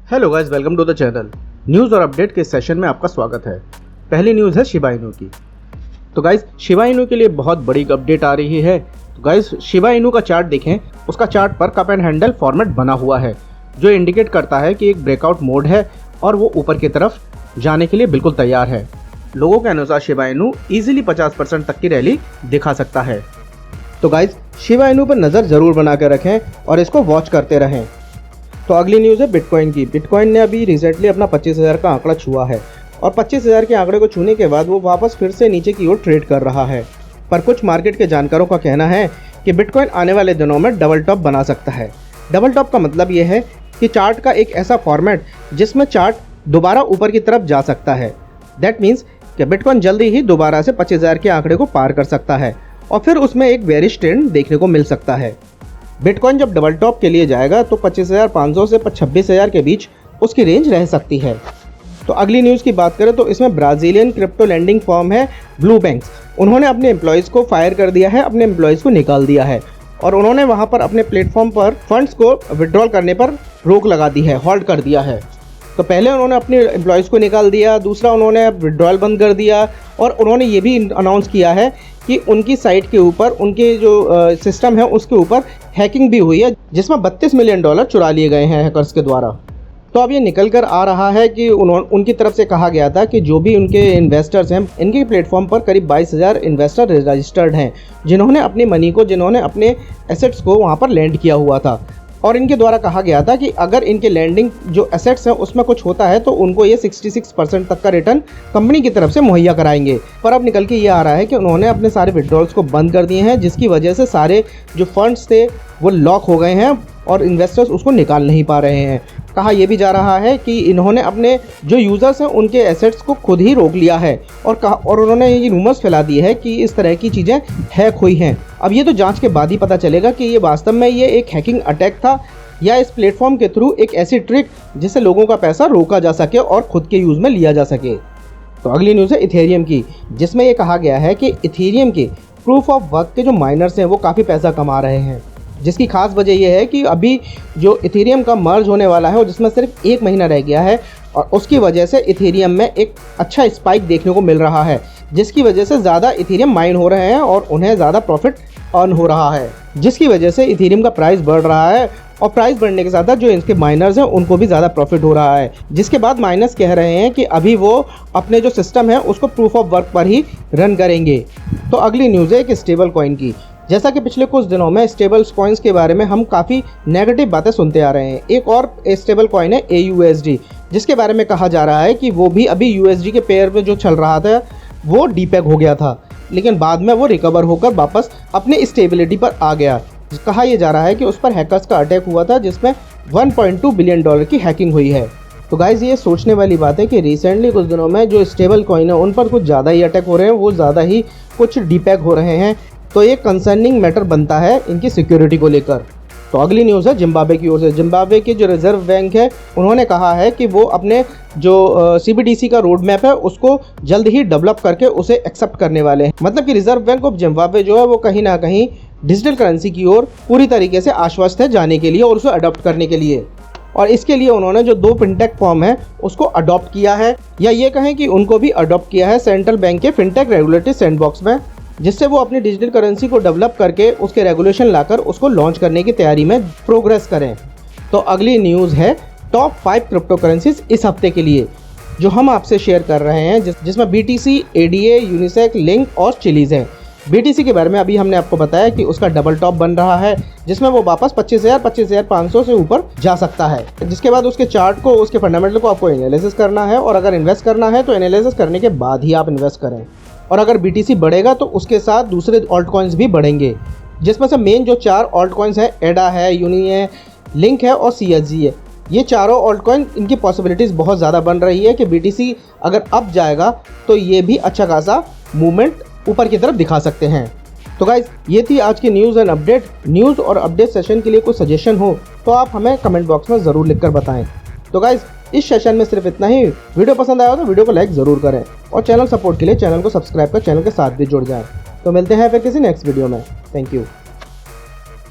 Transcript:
Hello guys, welcome to the channel. News और update के session में आपका स्वागत है। पहली न्यूज़ है शिबा इनू की। तो गाइस, शिबा इनू के लिए बहुत बड़ी अपडेट आ रही है। तो गाइस, शिबा इनू का चार्ट देखें, उसका चार्ट पर कप एंड हैंडल फॉर्मेट बना हुआ है, जो इंडिकेट करता है कि एक ब्रेकआउट मोड है और वो ऊपर की तरफ जाने के लिए बिल्कुल तैयार है। लोगों के अनुसार शिबा इनू ईजिली 50% तक की रैली दिखा सकता है। तो गाइस, शिबा इनू पर नज़र ज़रूर बना कर रखें और इसको वॉच करते रहें। तो अगली न्यूज़ है बिटकॉइन की। बिटकॉइन ने अभी रिसेंटली अपना 25,000 का आंकड़ा छुआ है और 25,000 के आंकड़े को छूने के बाद वो वापस फिर से नीचे की ओर ट्रेड कर रहा है। पर कुछ मार्केट के जानकारों का कहना है कि बिटकॉइन आने वाले दिनों में डबल टॉप बना सकता है। डबल टॉप का मतलब ये है कि चार्ट का एक ऐसा फॉर्मेट जिसमें चार्ट दोबारा ऊपर की तरफ जा सकता है। दैट मीन्स कि बिटकॉइन जल्दी ही दोबारा से 25,000 के आंकड़े को पार कर सकता है और फिर उसमें एक बेरिश ट्रेंड देखने को मिल सकता है। बिटकॉइन जब डबल टॉप के लिए जाएगा तो 25,500 से 26,000 के बीच उसकी रेंज रह सकती है। तो अगली न्यूज़ की बात करें तो इसमें ब्राज़ीलियन क्रिप्टो लैंडिंग फर्म है ब्लू बैंक्स। उन्होंने अपने एम्प्लॉयज़ को फायर कर दिया है, अपने एम्प्लॉयज़ को निकाल दिया है और उन्होंने वहां पर अपने प्लेटफॉर्म पर फंड्स को विड्रॉल करने पर रोक लगा दी है, हॉल्ट कर दिया है। तो पहले उन्होंने अपने एम्प्लॉयज़ को निकाल दिया, दूसरा उन्होंने विड्रॉल बंद कर दिया और उन्होंने ये भी अनाउंस किया है कि उनकी साइट के ऊपर, उनके जो सिस्टम है उसके ऊपर हैकिंग भी हुई है, जिसमें $32 मिलियन चुरा लिए गए हैं हैकर्स के द्वारा। तो अब ये निकल कर आ रहा है कि उनकी तरफ से कहा गया था कि जो भी उनके इन्वेस्टर्स हैं, इनके प्लेटफॉर्म पर करीब 22,000 इन्वेस्टर रजिस्टर्ड हैं, जिन्होंने अपनी मनी को, जिन्होंने अपने एसेट्स को वहाँ पर लैंड किया हुआ था। और इनके द्वारा कहा गया था कि अगर इनके लैंडिंग जो एसेट्स हैं उसमें कुछ होता है तो उनको ये 66% तक का रिटर्न कंपनी की तरफ से मुहैया कराएंगे। पर अब निकल के ये आ रहा है कि उन्होंने अपने सारे विड्रॉल्स को बंद कर दिए हैं, जिसकी वजह से सारे जो फंड्स थे वो लॉक हो गए हैं और इन्वेस्टर्स उसको निकाल नहीं पा रहे हैं। कहा यह भी जा रहा है कि इन्होंने अपने जो यूज़र्स हैं उनके एसेट्स को खुद ही रोक लिया है और उन्होंने ये रूमर्स फैला दिए हैं कि इस तरह की चीज़ें हैक हुई हैं। अब ये तो जांच के बाद ही पता चलेगा कि ये वास्तव में ये एक हैकिंग अटैक था या इस प्लेटफॉर्म के थ्रू एक ऐसी ट्रिक जिससे लोगों का पैसा रोका जा सके और खुद के यूज़ में लिया जा सके। तो अगली न्यूज़ है इथेरियम की, जिसमें ये कहा गया है कि इथेरियम के प्रूफ ऑफ वर्क के जो माइनर्स हैं वो काफ़ी पैसा कमा रहे हैं, जिसकी खास वजह यह है कि अभी जो इथेरियम का मर्ज होने वाला है जिसमें सिर्फ 1 महीना रह गया है और उसकी वजह से इथेरियम में एक अच्छा स्पाइक देखने को मिल रहा है, जिसकी वजह से ज़्यादा इथेरियम माइन हो रहे हैं और उन्हें ज़्यादा प्रॉफिट अर्न हो रहा है, जिसकी वजह से इथेरियम का प्राइस बढ़ रहा है और प्राइस बढ़ने के साथ साथ जो इनके माइनर्स हैं उनको भी ज़्यादा प्रॉफिट हो रहा है। जिसके बाद माइनर्स कह रहे हैं कि अभी वो अपने जो सिस्टम है उसको प्रूफ ऑफ वर्क पर ही रन करेंगे। तो अगली न्यूज़ है एक स्टेबल कॉइन की। जैसा कि पिछले कुछ दिनों में स्टेबल कॉइन्स के बारे में हम काफ़ी नेगेटिव बातें सुनते आ रहे हैं। एक और स्टेबल कॉइन है AUSD, जिसके बारे में कहा जा रहा है कि वो भी अभी USD के पेयर में जो चल रहा था वो डीपेग हो गया था, लेकिन बाद में वो रिकवर होकर वापस अपने स्टेबिलिटी पर आ गया। कहा यह जा रहा है कि उस पर हैकर्स का अटैक हुआ था जिसमें $1.2 बिलियन की हैकिंग हुई है। तो गाइज, ये सोचने वाली बात है कि रिसेंटली कुछ दिनों में जो स्टेबल कॉइन है उन पर कुछ ज़्यादा ही अटैक हो रहे हैं, वो ज़्यादा ही कुछ डीपेग हो रहे हैं। तो ये कंसर्निंग मैटर बनता है इनकी सिक्योरिटी को लेकर। तो अगली न्यूज़ है जिम्बाब्वे की ओर से। जिम्बाब्वे के जो रिजर्व बैंक है उन्होंने कहा है कि वो अपने जो CBDC का रोड मैप है उसको जल्द ही डेवलप करके उसे एक्सेप्ट करने वाले हैं। मतलब कि रिजर्व बैंक ऑफ जिम्बाब्वे जो है वो कहीं ना कहीं डिजिटल करेंसी की ओर पूरी तरीके से आश्वस्त है जाने के लिए और उसे अडॉप्ट करने के लिए। और इसके लिए उन्होंने जो 2 फिनटेक फॉर्म है उसको अडॉप्ट किया है, या ये कहें कि उनको भी अडॉप्ट किया है central bank K fintech regulatory sandbox में, जिससे वो अपनी डिजिटल करेंसी को डेवलप करके उसके रेगुलेशन लाकर उसको लॉन्च करने की तैयारी में प्रोग्रेस करें। तो अगली न्यूज़ है टॉप 5 क्रिप्टो करेंसीज इस हफ्ते के लिए, जो हम आपसे शेयर कर रहे हैं, जिसमें BTC, ADA, यूनिसेक, लिंक और चिलीज़ हैं। BTC के बारे में अभी हमने आपको बताया कि उसका डबल टॉप बन रहा है, जिसमें वो वापस 25,000, 25,500 से ऊपर जा सकता है। जिसके बाद उसके चार्ट को, उसके फंडामेंटल को आपको एनालिसिस करना है और अगर इन्वेस्ट करना है तो एनालिसिस करने के बाद ही आप इन्वेस्ट करें। और अगर BTC बढ़ेगा तो उसके साथ दूसरे ऑल्ट कॉइन्स भी बढ़ेंगे, जिसमें से मेन जो 4 ऑल्ट कॉइन्स हैं, एडा है, यूनी है, लिंक है और CSG है। ये चारों ऑल्ट कॉइन, इनकी पॉसिबिलिटीज़ बहुत ज़्यादा बन रही है कि BTC अगर अप जाएगा तो ये भी अच्छा खासा मूवमेंट ऊपर की तरफ दिखा सकते हैं। तो गाइज, ये थी आज की न्यूज़ एंड अपडेट। न्यूज़ और अपडेट सेशन के लिए कोई सजेशन हो तो आप हमें कमेंट बॉक्स में ज़रूर लिखकर बताएं। तो गाइज, इस सेशन में सिर्फ इतना ही। वीडियो पसंद आया हो तो वीडियो को लाइक ज़रूर करें और चैनल सपोर्ट के लिए चैनल को सब्सक्राइब कर चैनल के साथ भी जुड़ जाएं। तो मिलते हैं फिर किसी नेक्स्ट वीडियो में। Thank you.